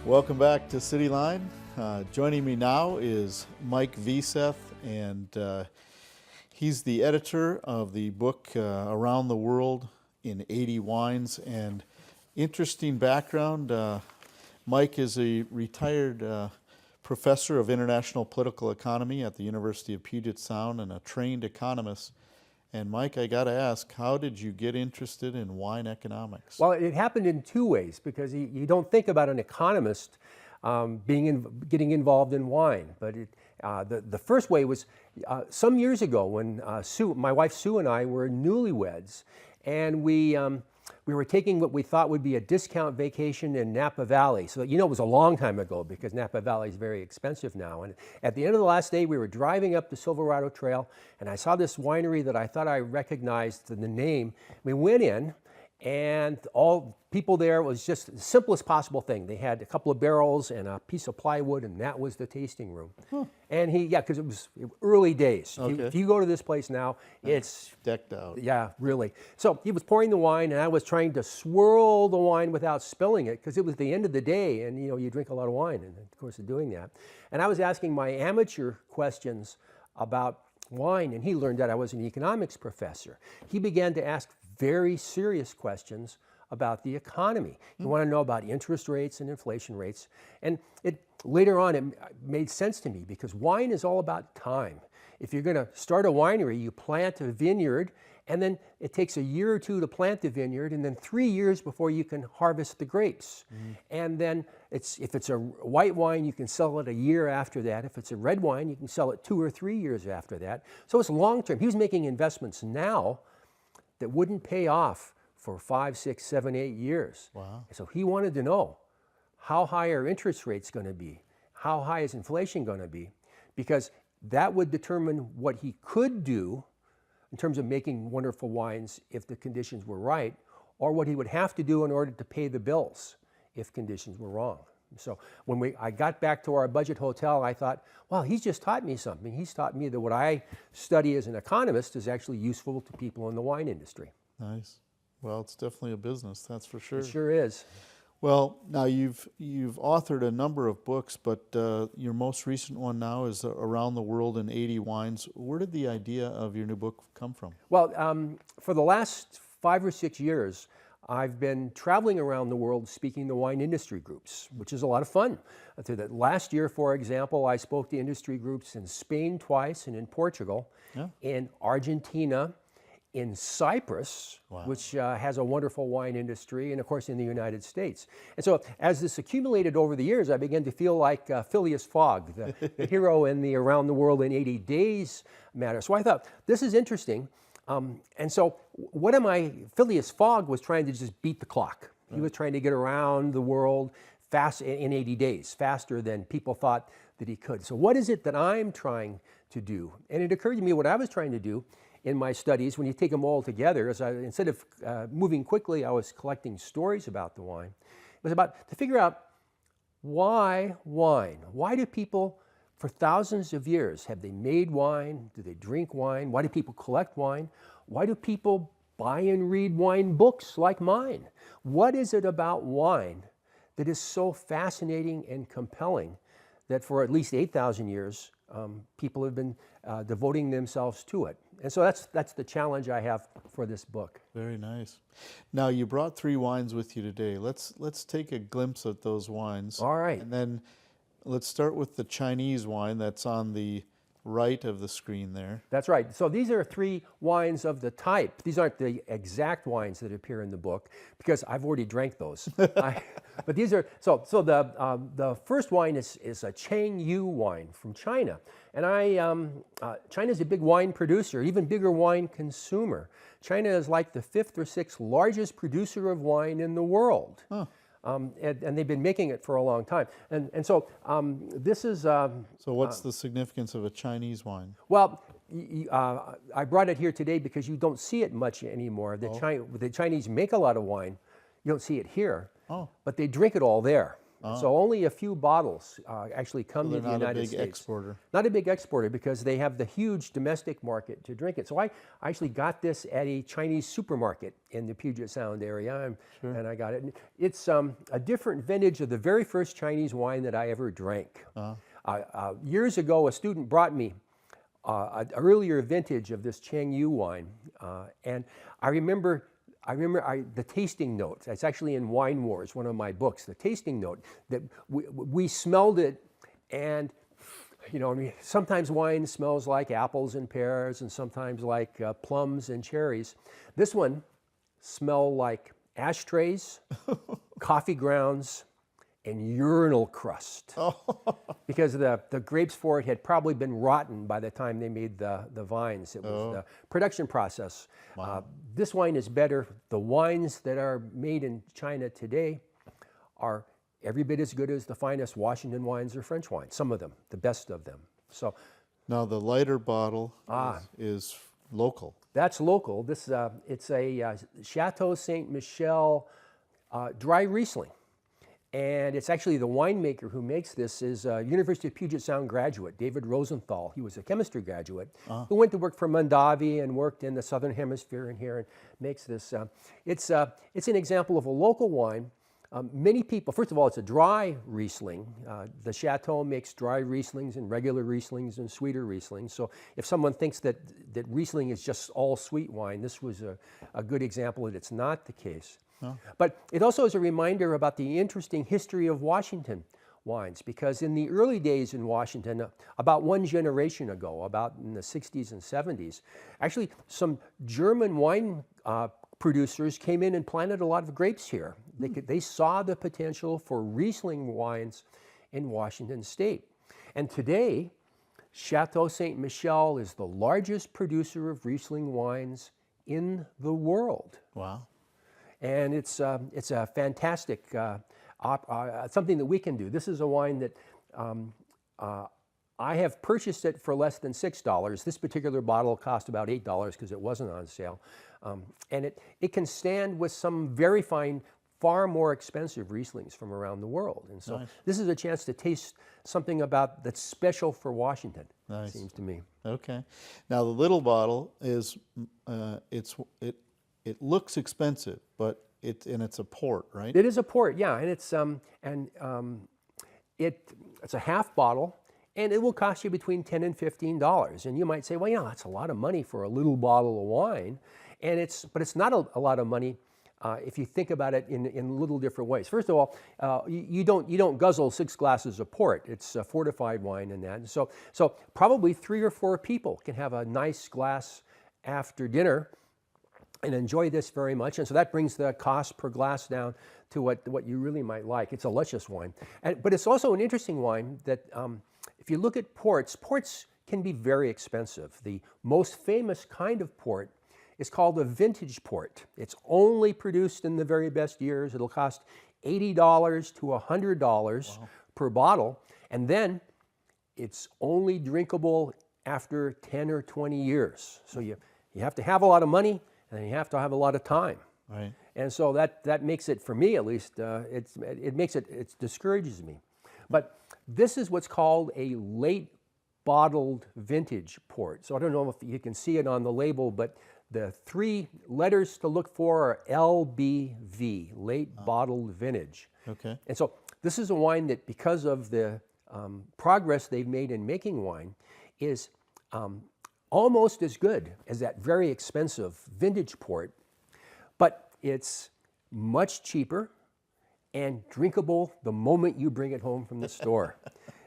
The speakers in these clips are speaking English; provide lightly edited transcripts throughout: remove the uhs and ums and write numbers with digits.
Welcome back to CityLine. Joining me now is Mike Veseth, and he's the editor of the book Around the World in 80 Wines. And interesting background, Mike is a retired professor of international political economy at the University of Puget Sound and a trained economist. And Mike, I got to ask, how did you get interested in wine economics? Well, it happened in two ways, because you don't think about an economist getting involved in wine. But the first way was some years ago when my wife Sue and I were newlyweds, and we were taking what we thought would be a discount vacation in Napa Valley. So, it was a long time ago, because Napa Valley is very expensive now. And at the end of the last day, we were driving up the Silverado Trail, and I saw this winery that I thought I recognized the name. We went in, and all people there was just the simplest possible thing. They had a couple of barrels and a piece of plywood, and that was the tasting room. Huh. And because it was early days. Okay. If you go to this place now, it's decked out. Yeah, really. So he was pouring the wine, and I was trying to swirl the wine without spilling it, because it was the end of the day, and you drink a lot of wine in the course of doing that. And I was asking my amateur questions about wine, and he learned that I was an economics professor. He began to ask very serious questions about the economy. He wanted to know about interest rates and inflation rates. And later on, it made sense to me, because wine is all about time. If you're going to start a winery, you plant a vineyard, and then it takes a year or two to plant the vineyard, and then 3 years before you can harvest the grapes. And then if it's a white wine, you can sell it a year after that. If it's a red wine, you can sell it 2 or 3 years after that. So it's long term. He was making investments now that wouldn't pay off for 5, 6, 7, 8 years. Wow. So he wanted to know, how high are interest rates going to be? How high is inflation going to be? Because that would determine what he could do in terms of making wonderful wines if the conditions were right, or what he would have to do in order to pay the bills if conditions were wrong. So when I got back to our budget hotel, I thought, well, he's just taught me something. He's taught me that what I study as an economist is actually useful to people in the wine industry. Nice. Well, it's definitely a business, that's for sure. It sure is. Well, now you've authored a number of books, but your most recent one now is Around the World in 80 Wines. Where did the idea of your new book come from? Well, for the last 5 or 6 years, I've been traveling around the world speaking to wine industry groups, which is a lot of fun. Last year, for example, I spoke to industry groups in Spain twice and in Portugal, in Argentina, in Cyprus, wow, which has a wonderful wine industry, and of course in the United States. And so as this accumulated over the years, I began to feel like Phileas Fogg, the hero in the Around the World in 80 Days matter. So I thought, this is interesting. And so Phileas Fogg was trying to just beat the clock. He was trying to get around the world fast in 80 days, faster than people thought that he could. So what is it that I'm trying to do? And it occurred to me what I was trying to do in my studies, when you take them all together, is instead of moving quickly, I was collecting stories about the wine. It was about to figure out, why wine? Why do people, for thousands of years, have they made wine? Do they drink wine? Why do people collect wine? Why do people buy and read wine books like mine? What is it about wine that is so fascinating and compelling that for at least 8,000 years, people have been devoting themselves to it? And so that's the challenge I have for this book. Very nice. Now, you brought 3 wines with you today. Let's take a glimpse at those wines. All right. And then let's start with the Chinese wine that's on the right of the screen there. That's right. So these are 3 wines of the type. These aren't the exact wines that appear in the book, because I've already drank those. But these are, so the first wine is a Chengyu wine from China. And China's a big wine producer, even bigger wine consumer. China is like the 5th or 6th largest producer of wine in the world. Huh. And they've been making it for a long time. And so this is... so what's the significance of a Chinese wine? Well, I brought it here today because you don't see it much anymore. The Chinese make a lot of wine. You don't see it here, but they drink it all there. So only a few bottles actually come to They're the not a United big States. exporter. Not a big exporter because they have the huge domestic market to drink it. So I actually got this at a Chinese supermarket in the Puget Sound area, and I got it. And it's a different vintage of the very first Chinese wine that I ever drank. Years ago, a student brought me an earlier vintage of this Chengyu wine, and I remember the tasting notes. It's actually in Wine Wars, one of my books. The tasting note that we smelled it, and you know, I mean, sometimes wine smells like apples and pears, and sometimes like plums and cherries. This one smelled like ashtrays, coffee grounds, and urinal crust. Because the grapes for it had probably been rotten by the time they made the vines. It was the production process. This wine is better. The wines that are made in China today are every bit as good as the finest Washington wines or French wines, some of them, the best of them. So Now the lighter bottle is local. that's local. This it's a Chateau Saint Michel dry Riesling. And it's actually the winemaker who makes this is a University of Puget Sound graduate, David Rosenthal. He was a chemistry graduate who went to work for Mondavi and worked in the Southern Hemisphere and here and makes this. It's an example of a local wine. Many people, first of all, it's a dry Riesling. The Chateau makes dry Rieslings and regular Rieslings and sweeter Rieslings. So if someone thinks that Riesling is just all sweet wine, this was a good example that it's not the case. But it also is a reminder about the interesting history of Washington wines, because in the early days in Washington, about one generation ago, about in the 60s and 70s, actually some German wine producers came in and planted a lot of grapes here. They saw the potential for Riesling wines in Washington state. And today, Chateau Saint Michel is the largest producer of Riesling wines in the world. Wow. And it's a fantastic something that we can do. This is a wine that I have purchased it for less than $6. This particular bottle cost about $8 because it wasn't on sale. And it can stand with some very fine, far more expensive Rieslings from around the world. And so this is a chance to taste something about that's special for Washington, it seems to me. Okay. Now the little bottle is it looks expensive, but it's a port, right? It is a port, yeah, and it's a half bottle, and it will cost you between $10 and $15. And you might say, well, yeah, that's a lot of money for a little bottle of wine, but it's not a lot of money if you think about it in little different ways. First of all, you don't guzzle 6 glasses of port. It's a fortified wine in that. And so probably 3 or 4 people can have a nice glass after dinner and enjoy this very much. And so that brings the cost per glass down to what you really might like. It's a luscious wine. But it's also an interesting wine that if you look at ports can be very expensive. The most famous kind of port is called a vintage port. It's only produced in the very best years. It'll cost $80 to $100 per bottle. And then it's only drinkable after 10 or 20 years. So you have to have a lot of money, and you have to have a lot of time. Right. And so that makes it, for me at least, it discourages me. But this is what's called a late bottled vintage port. So I don't know if you can see it on the label, but the 3 letters to look for are LBV, late bottled vintage. Okay. And so this is a wine that, because of the progress they've made in making wine, is almost as good as that very expensive vintage port, but it's much cheaper and drinkable the moment you bring it home from the store.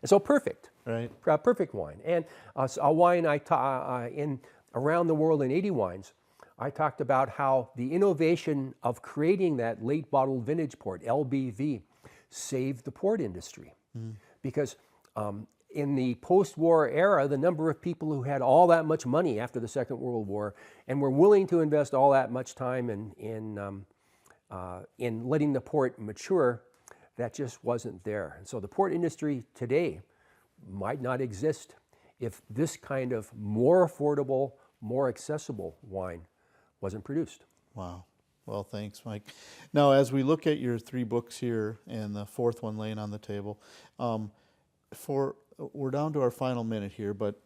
And so perfect, Right. Perfect wine. And a wine in Around the World in 80 Wines, I talked about how the innovation of creating that late bottled vintage port, LBV, saved the port industry. Because in the post-war era, the number of people who had all that much money after the Second World War and were willing to invest all that much time in letting the port mature, that just wasn't there. And so the port industry today might not exist if this kind of more affordable, more accessible wine wasn't produced. Wow. Well, thanks, Mike. Now, as we look at your 3 books here and the 4th one laying on the table, we're down to our final minute here, but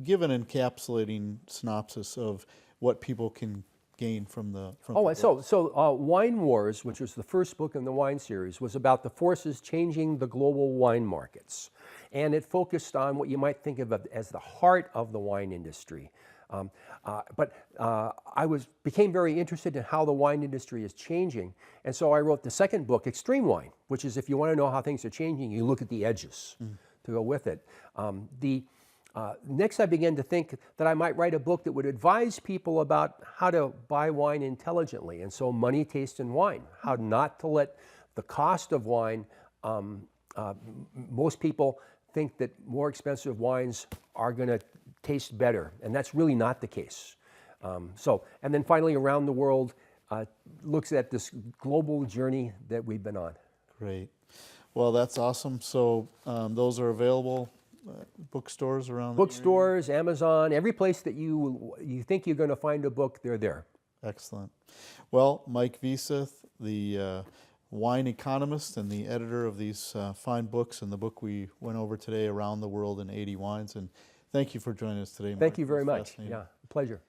give an encapsulating synopsis of what people can gain from the Oh, book. so Wine Wars, which was the first book in the wine series, was about the forces changing the global wine markets. And it focused on what you might think of as the heart of the wine industry. But I became very interested in how the wine industry is changing. And so I wrote the second book, Extreme Wine, which is if you want to know how things are changing, you look at the edges to go with it. Next, I began to think that I might write a book that would advise people about how to buy wine intelligently. And so Money, Taste, and Wine, how not to let the cost of wine, most people think that more expensive wines are going to taste better, and that's really not the case. And then finally, Around the World looks at this global journey that we've been on. Great. Well, that's awesome. So those are available bookstores around the area? Bookstores, Amazon, every place that you think you're going to find a book, they're there. Excellent. Well, Mike Veseth, the wine economist and the editor of these fine books and the book we went over today, Around the World in 80 Wines. And thank you for joining us today, Mike. Thank you very much. Yeah, pleasure.